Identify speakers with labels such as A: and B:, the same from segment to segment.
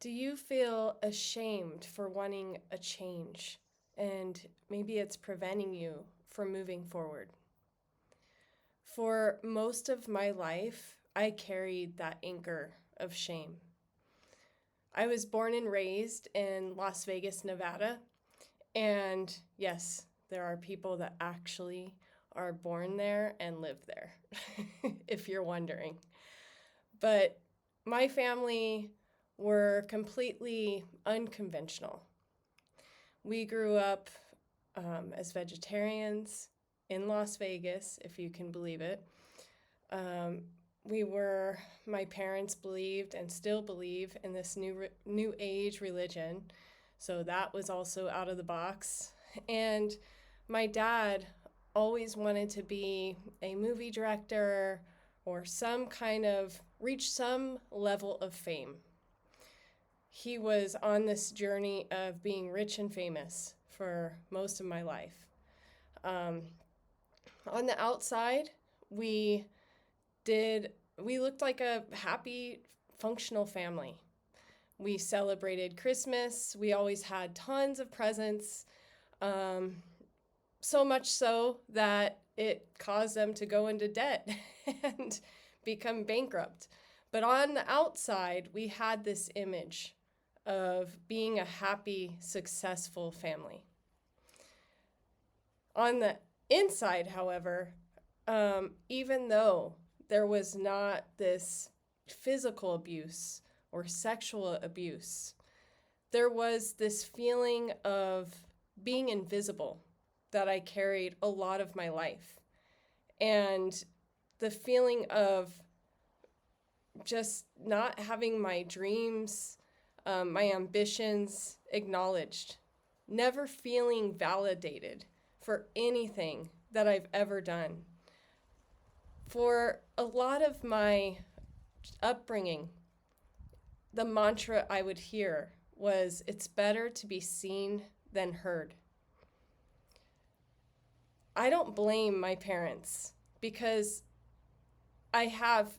A: Do you feel ashamed for wanting a change and maybe it's preventing you from moving forward? For most of my life, I carried that anchor of shame. I was born and raised in Las Vegas, Nevada, and yes, there are people that actually are born there and live there, if you're wondering. But my family were completely unconventional. We grew up as vegetarians in Las Vegas, if you can believe it. My parents believed and still believe in this new age religion. So that was also out of the box. And my dad always wanted to be a movie director or reach some level of fame. He was on this journey of being rich and famous for most of my life. On the outside, we looked like a happy, functional family. We celebrated Christmas. We always had tons of presents, so much so that it caused them to go into debt and become bankrupt. But on the outside, we had this image of being a happy, successful family. On the inside, however, even though there was not this physical abuse or sexual abuse, there was this feeling of being invisible that I carried a lot of my life. And the feeling of just not having my dreams, my ambitions acknowledged, never feeling validated for anything that I've ever done. For a lot of my upbringing, the mantra I would hear was, it's better to be seen than heard. I don't blame my parents because I have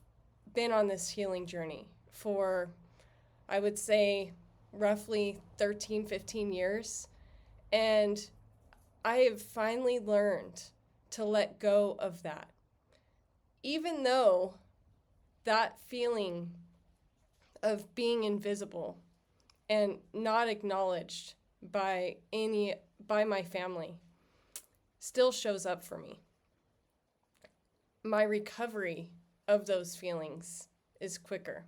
A: been on this healing journey for, I would say, roughly 13, 15 years. And I have finally learned to let go of that. Even though that feeling of being invisible and not acknowledged by my family still shows up for me. My recovery of those feelings is quicker.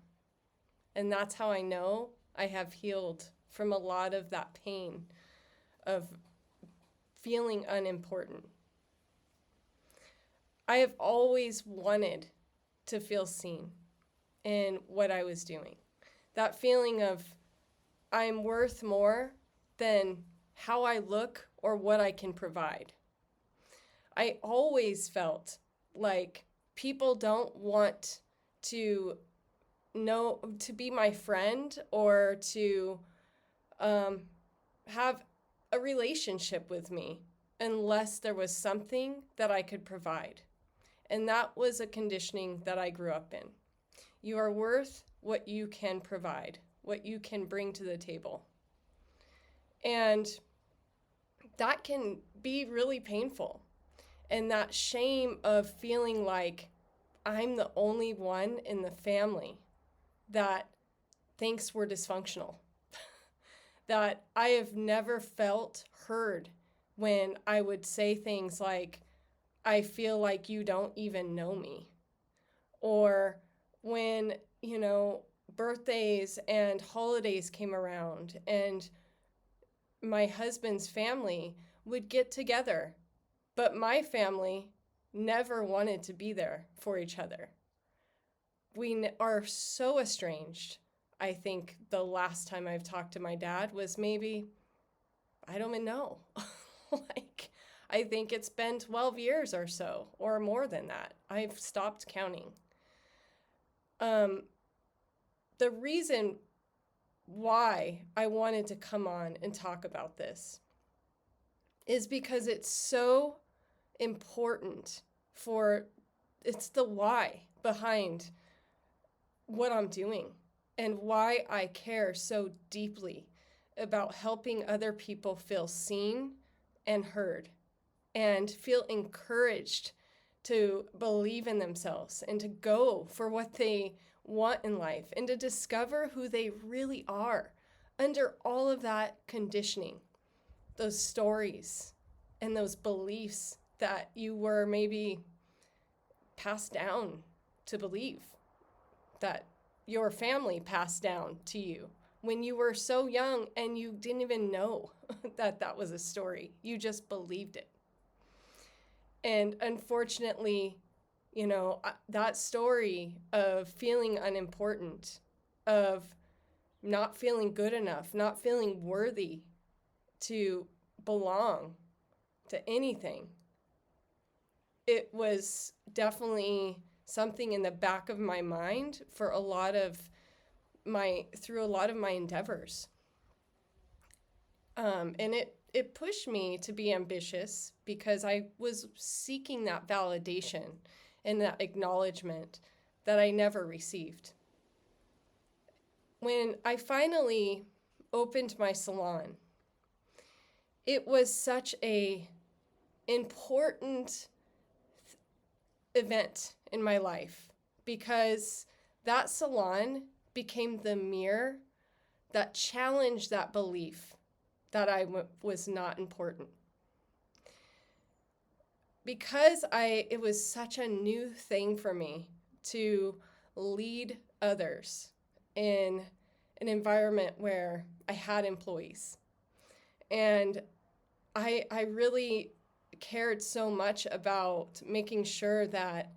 A: And that's how I know I have healed from a lot of that pain of feeling unimportant. I have always wanted to feel seen in what I was doing. That feeling of I'm worth more than how I look or what I can provide. I always felt like people don't want to be my friend or to have a relationship with me unless there was something that I could provide. And that was a conditioning that I grew up in. You are worth what you can provide, what you can bring to the table. And that can be really painful. And that shame of feeling like I'm the only one in the family that thinks we're dysfunctional. That I have never felt heard when I would say things like, I feel like you don't even know me. Or when, birthdays and holidays came around and my husband's family would get together, but my family never wanted to be there for each other. We are so estranged. I think the last time I've talked to my dad was maybe, I don't even know. I think it's been 12 years or so, or more than that. I've stopped counting. The reason why I wanted to come on and talk about this is because it's so important it's the why behind what I'm doing and why I care so deeply about helping other people feel seen and heard and feel encouraged to believe in themselves and to go for what they want in life and to discover who they really are under all of that conditioning, those stories and those beliefs that you were maybe passed down to believe, that your family passed down to you when you were so young and you didn't even know that that was a story. You just believed it. And unfortunately, that story of feeling unimportant, of not feeling good enough, not feeling worthy to belong to anything, it was definitely something in the back of my mind for through a lot of my endeavors. And it pushed me to be ambitious because I was seeking that validation and that acknowledgement that I never received. When I finally opened my salon, it was such a important event in my life because that salon became the mirror that challenged that belief that I was not important. Because it was such a new thing for me to lead others in an environment where I had employees. And I really cared so much about making sure that,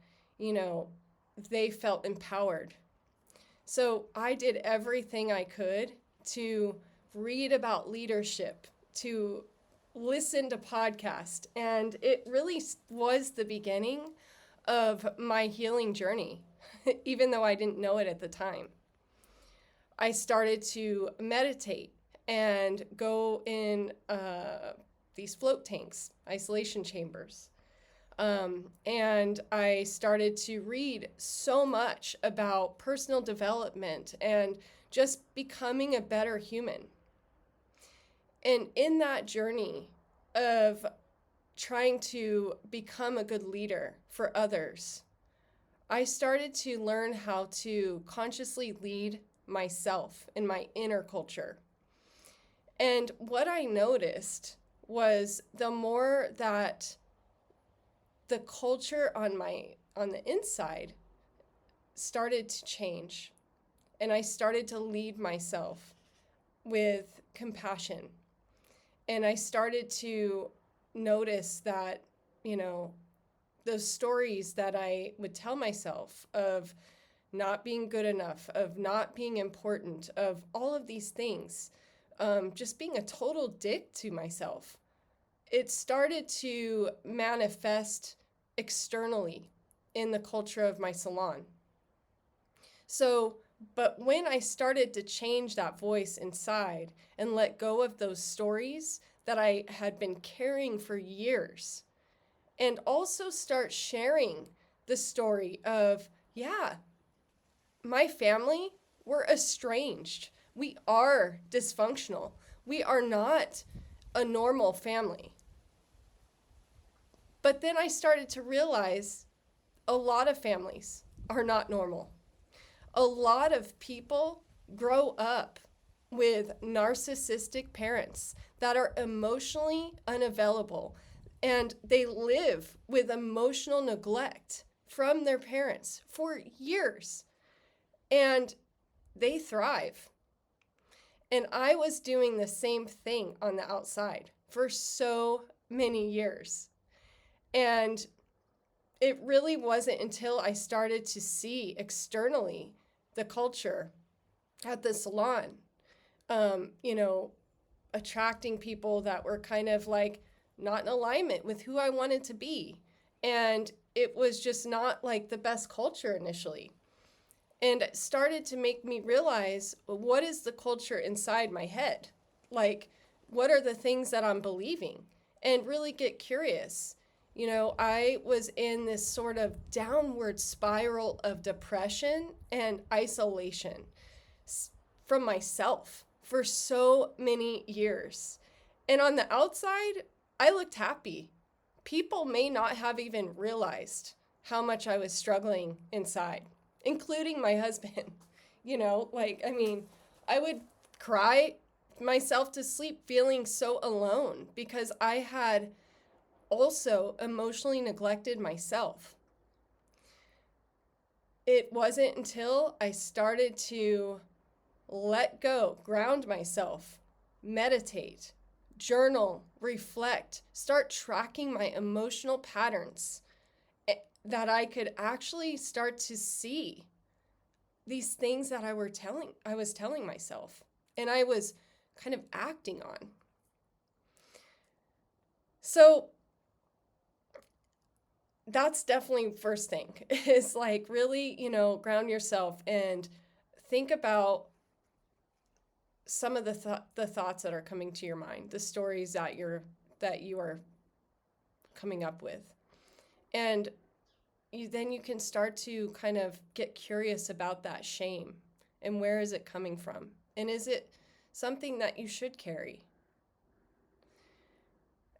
A: they felt empowered. So I did everything I could to read about leadership, to listen to podcasts, and it really was the beginning of my healing journey, even though I didn't know it at the time. I started to meditate and go in these float tanks, isolation chambers. And I started to read so much about personal development and just becoming a better human. And in that journey of trying to become a good leader for others, I started to learn how to consciously lead myself in my inner culture. And what I noticed was the more that the culture on the inside started to change, and I started to lead myself with compassion. And I started to notice that, those stories that I would tell myself of not being good enough, of not being important, of all of these things, just being a total dick to myself, it started to manifest externally in the culture of my salon. But when I started to change that voice inside and let go of those stories that I had been carrying for years, and also start sharing the story of, my family, we're estranged. We are dysfunctional. We are not a normal family. But then I started to realize a lot of families are not normal. A lot of people grow up with narcissistic parents that are emotionally unavailable, and they live with emotional neglect from their parents for years, and they thrive. And I was doing the same thing on the outside for so many years. And it really wasn't until I started to see externally the culture at the salon, attracting people that were kind of like not in alignment with who I wanted to be. And it was just not like the best culture initially. And it started to make me realize, what is the culture inside my head? Like, what are the things that I'm believing? And really get curious. I was in this sort of downward spiral of depression and isolation, from myself for so many years. And on the outside, I looked happy. People may not have even realized how much I was struggling inside, including my husband. I would cry myself to sleep feeling so alone because I had also emotionally neglected myself. It wasn't until I started to let go, ground myself, meditate, journal, reflect, start tracking my emotional patterns that I could actually start to see these things that I was telling myself and I was kind of acting on. So that's definitely first thing is like really, ground yourself and think about some of the thoughts that are coming to your mind, the stories that you are coming up with. And then you can start to kind of get curious about that shame and where is it coming from? And is it something that you should carry?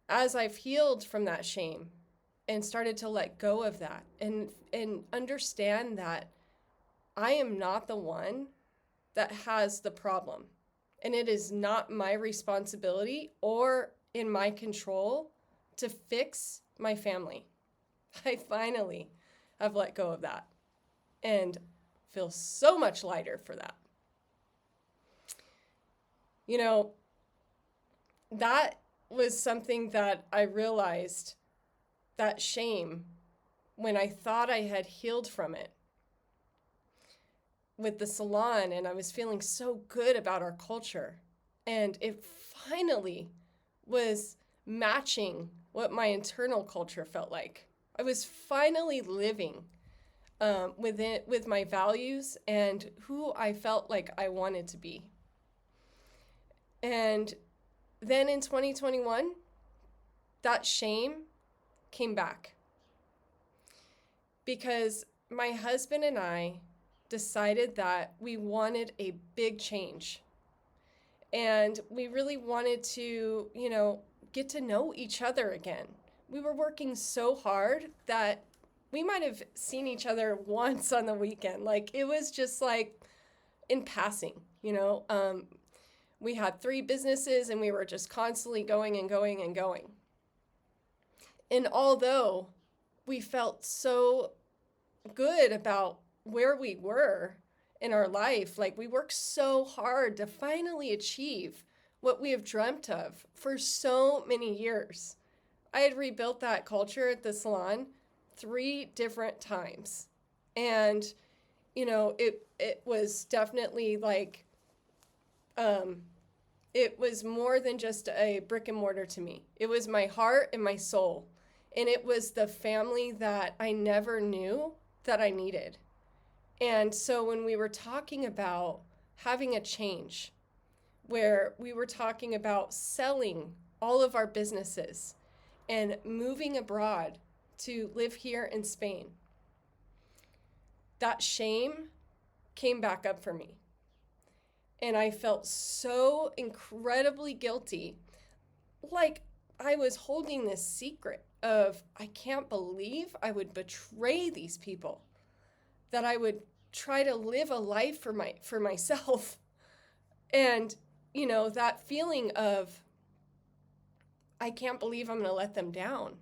A: As I've healed from that shame and started to let go of that and understand that I am not the one that has the problem. And it is not my responsibility or in my control to fix my family. I finally have let go of that and feel so much lighter for that. That was something that I realized, that shame, when I thought I had healed from it with the salon and I was feeling so good about our culture. And it finally was matching what my internal culture felt like. I was finally living with my values and who I felt like I wanted to be. And then in 2021, that shame came back because my husband and I decided that we wanted a big change. And we really wanted to, get to know each other again. We were working so hard that we might have seen each other once on the weekend. Like, it was just like in passing, we had 3 businesses and we were just constantly going and going and going. And although we felt so good about where we were in our life, like we worked so hard to finally achieve what we have dreamt of for so many years. I had rebuilt that culture at the salon 3 different times. And, it was definitely like, it was more than just a brick and mortar to me. It was my heart and my soul. And it was the family that I never knew that I needed. And so when we were talking about having a change, where we were talking about selling all of our businesses and moving abroad to live here in Spain, that shame came back up for me. And I felt so incredibly guilty, like I was holding this secret of, I can't believe I would betray these people, that I would try to live a life for myself. And, that feeling of, I can't believe I'm going to let them down.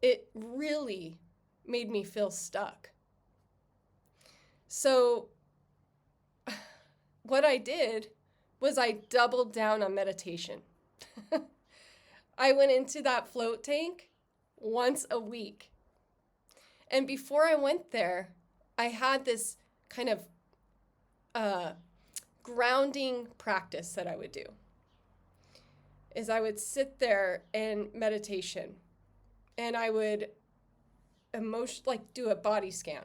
A: It really made me feel stuck. So what I did was I doubled down on meditation. I went into that float tank once a week. And before I went there, I had this kind of grounding practice that I would do. Is I would sit there in meditation and I would do a body scan.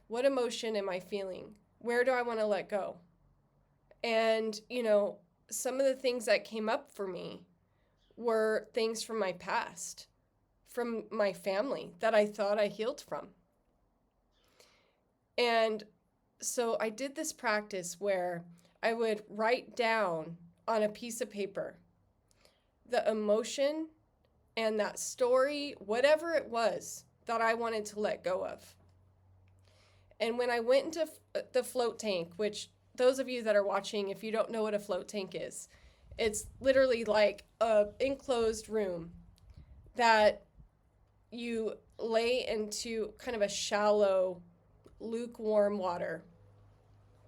A: What emotion am I feeling? Where do I want to let go? And, some of the things that came up for me were things from my past, from my family that I thought I healed from. And so I did this practice where I would write down on a piece of paper the emotion and that story, whatever it was that I wanted to let go of. And when I went into the float tank, which those of you that are watching, if you don't know what a float tank is, it's literally like a enclosed room that you lay into kind of a shallow, lukewarm water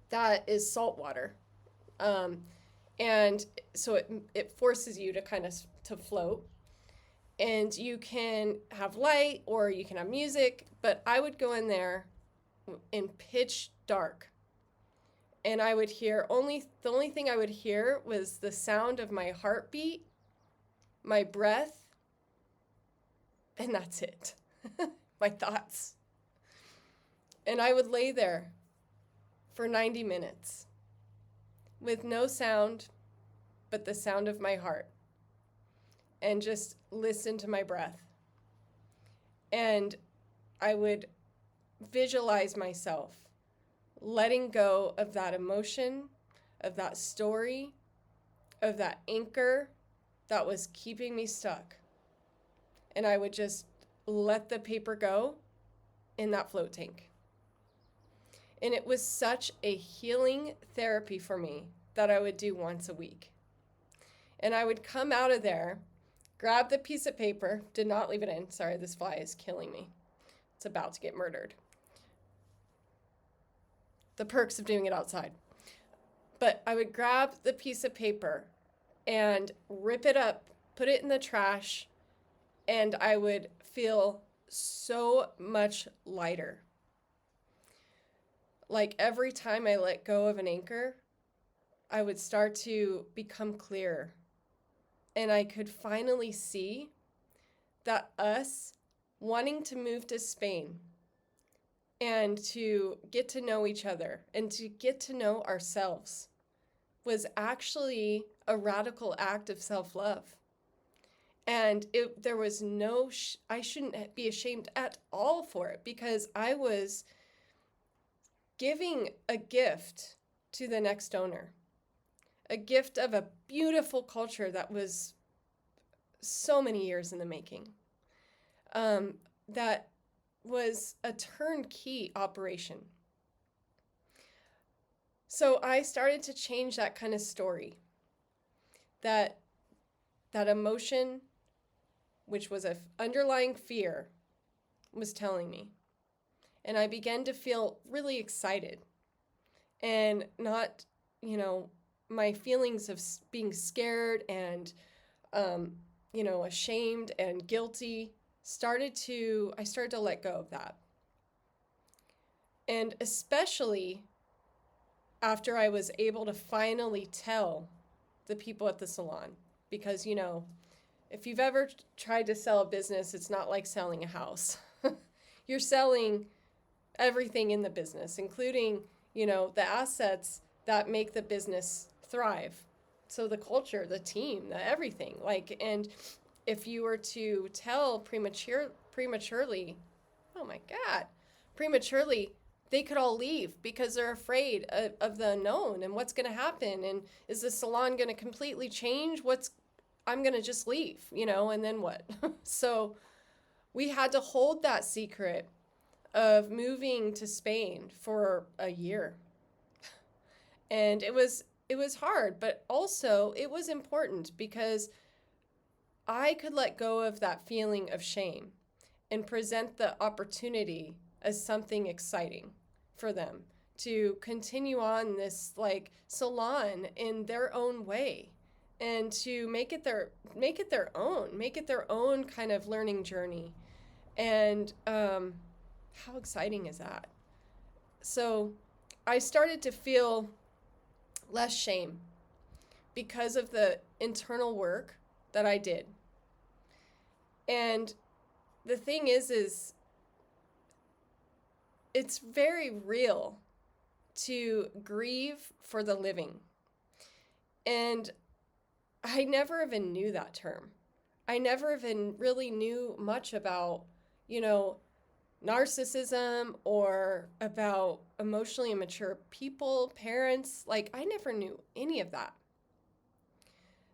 A: that is salt water. And so it forces you to kind of to float. And you can have light or you can have music, but I would go in there in pitch dark. And I would hear the only thing I would hear was the sound of my heartbeat, my breath, and that's it. My thoughts. And I would lay there for 90 minutes with no sound but the sound of my heart and just listen to my breath. And I would visualize myself letting go of that emotion, of that story, of that anchor that was keeping me stuck. And I would just let the paper go in that float tank. And it was such a healing therapy for me that I would do once a week. And I would come out of there, grab the piece of paper, did not leave it in. Sorry, this fly is killing me. It's about to get murdered. The perks of doing it outside. But I would grab the piece of paper and rip it up, put it in the trash, and I would feel so much lighter. Like every time I let go of an anchor, I would start to become clearer. And I could finally see that us wanting to move to Spain and to get to know each other and to get to know ourselves was actually a radical act of self-love. And there was I shouldn't be ashamed at all for it, because I was giving a gift to the next owner, a gift of a beautiful culture that was so many years in the making, that was a turnkey operation. So I started to change that kind of story, that emotion, which was an underlying fear, was telling me. And I began to feel really excited, and not, my feelings of being scared and, ashamed and guilty I started to let go of that. And especially after I was able to finally tell the people at the salon, because, if you've ever tried to sell a business, it's not like selling a house. You're selling everything in the business, including, the assets that make the business thrive. So the culture, the team, the everything. And if you were to tell prematurely, oh my God, prematurely, they could all leave because they're afraid of the unknown and what's going to happen. And is the salon going to completely change? I'm going to just leave, and then what? So we had to hold that secret of moving to Spain for a year. And it was hard, but also it was important, because I could let go of that feeling of shame and present the opportunity as something exciting for them to continue on this salon in their own way, and to make it their own kind of learning journey. And how exciting is that? So I started to feel less shame because of the internal work that I did. And the thing is it's very real to grieve for the living. And I never even knew that term. I never even really knew much about, narcissism or about emotionally immature people, parents. Like, I never knew any of that.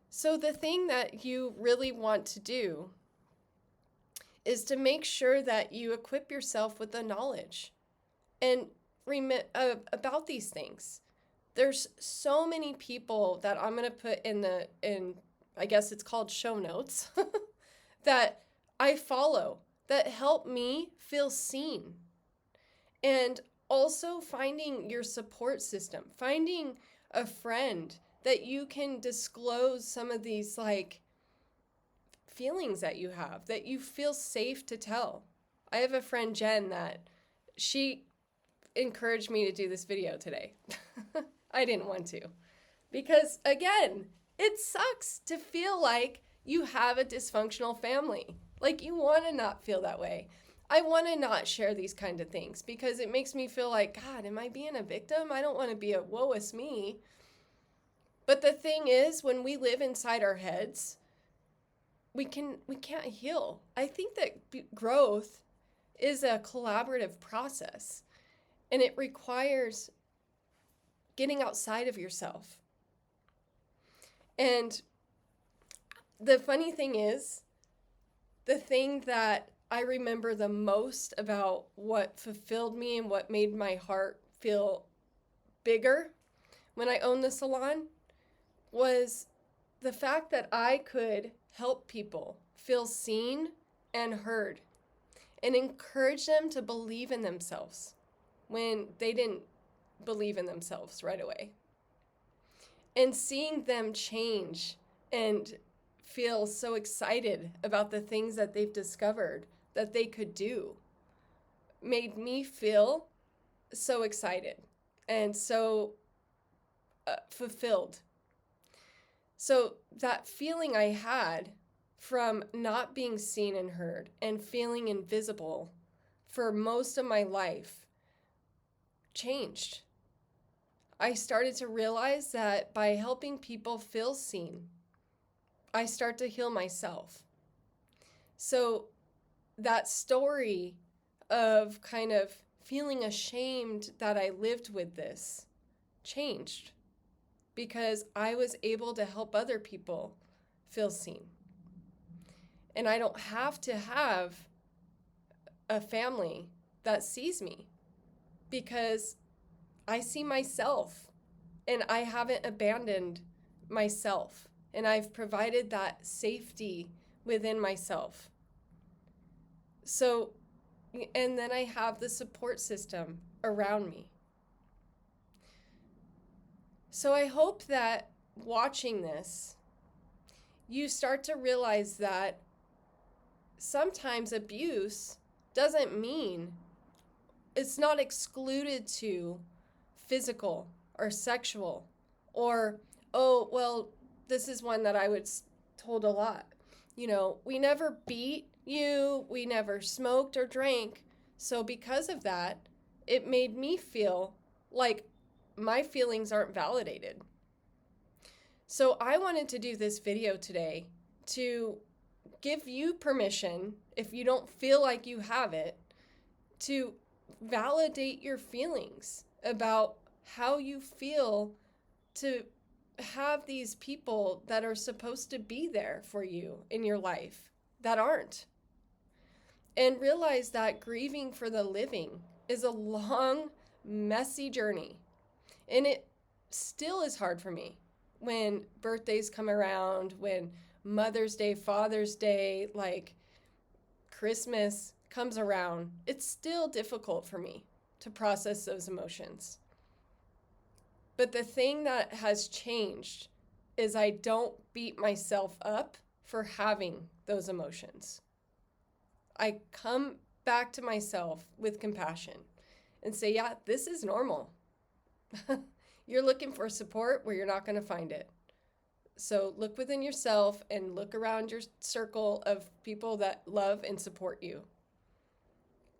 A: So the thing that you really want to do is to make sure that you equip yourself with the knowledge and about these things. There's so many people that I'm going to put in I guess it's called show notes that I follow that help me feel seen. And also finding your support system, finding a friend that you can disclose some of these like feelings that you have, that you feel safe to tell. I have a friend, Jen, that she encouraged me to do this video today. I didn't want to. Because again, it sucks to feel like you have a dysfunctional family. Like, you want to not feel that way. I want to not share these kind of things because it makes me feel like, God, am I being a victim? I don't want to be a woe is me. But the thing is, when we live inside our heads, we can't heal. I think that growth is a collaborative process, and it requires getting outside of yourself. And the funny thing is, the thing that I remember the most about what fulfilled me and what made my heart feel bigger when I owned the salon was the fact that I could help people feel seen and heard and encourage them to believe in themselves when they didn't believe in themselves right away. And seeing them change and feel so excited about the things that they've discovered that they could do made me feel so excited and so fulfilled. So that feeling I had from not being seen and heard and feeling invisible for most of my life changed. I started to realize that by helping people feel seen, I start to heal myself. So that story of kind of feeling ashamed that I lived with this changed because I was able to help other people feel seen. And I don't have to have a family that sees me because I see myself and I haven't abandoned myself. And I've provided that safety within myself. So, and then I have the support system around me. So I hope that watching this, you start to realize that sometimes abuse doesn't mean, it's not excluded to physical or sexual or, oh, well, this is one that I was told a lot. You know, we never beat you, we never smoked or drank. So because of that, it made me feel like my feelings aren't validated. So I wanted to do this video today to give you permission, if you don't feel like you have it, to validate your feelings about how you feel to have these people that are supposed to be there for you in your life that aren't. And realize that grieving for the living is a long, messy journey. And it still is hard for me when birthdays come around, when Mother's Day, Father's Day, like Christmas comes around. It's still difficult for me to process those emotions. But the thing that has changed is I don't beat myself up for having those emotions. I come back to myself with compassion and say, yeah, this is normal. You're looking for support where you're not going to find it. So look within yourself and look around your circle of people that love and support you.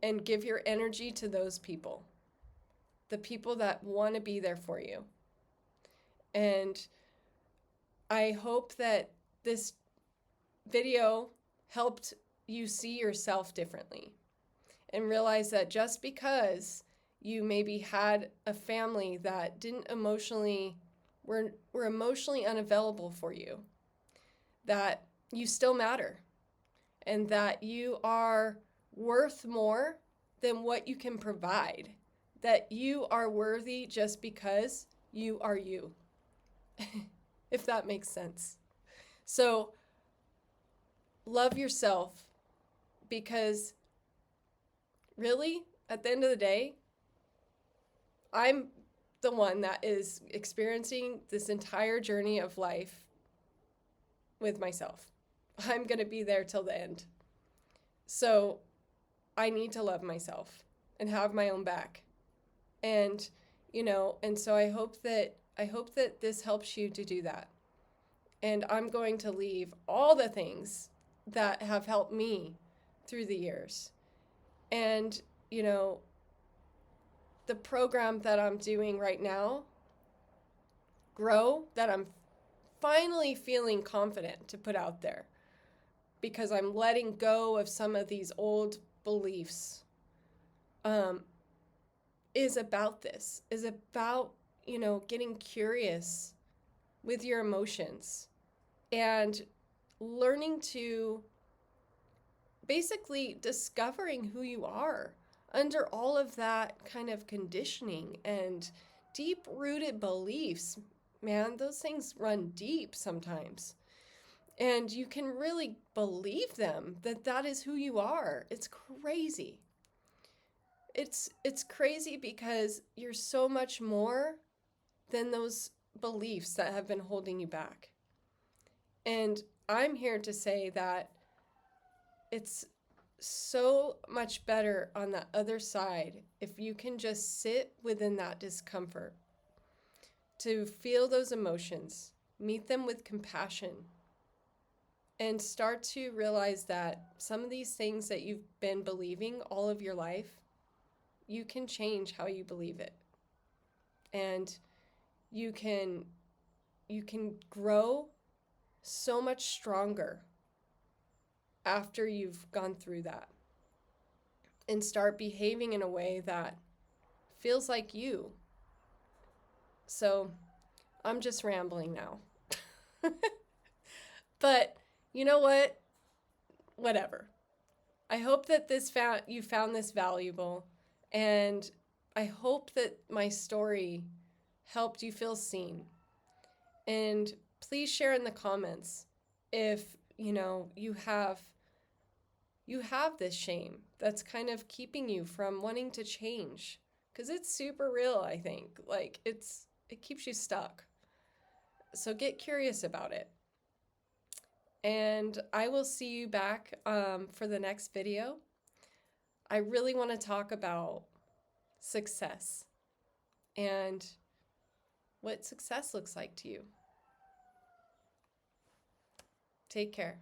A: And give your energy to those people. The people that want to be there for you. And I hope that this video helped you see yourself differently and realize that just because you maybe had a family that didn't emotionally, were emotionally unavailable for you, that you still matter and that you are worth more than what you can provide, that you are worthy just because you are you, if that makes sense. So love yourself, because really, at the end of the day, I'm the one that is experiencing this entire journey of life with myself. I'm going to be there till the end. So I need to love myself and have my own back. And, and so I hope that this helps you to do that. And I'm going to leave all the things that have helped me through the years. And, the program that I'm doing right now, Grow, that I'm finally feeling confident to put out there, because I'm letting go of some of these old beliefs, is about this, is about, getting curious with your emotions and learning to basically discovering who you are under all of that kind of conditioning and deep-rooted beliefs. Man, those things run deep sometimes. And you can really believe them, that is who you are. It's crazy. It's crazy because you're so much more than those beliefs that have been holding you back. And I'm here to say that it's so much better on the other side if you can just sit within that discomfort, to feel those emotions, meet them with compassion, and start to realize that some of these things that you've been believing all of your life, you can change how you believe it. And you can grow so much stronger after you've gone through that, and start behaving in a way that feels like you. So I'm just rambling now. But you know what? Whatever. I hope that you found this valuable, and I hope that my story helped you feel seen. And please share in the comments if, you have this shame that's kind of keeping you from wanting to change, because it's super real, I think. Like, it keeps you stuck. So get curious about it. And I will see you back for the next video. I really want to talk about success and what success looks like to you. Take care.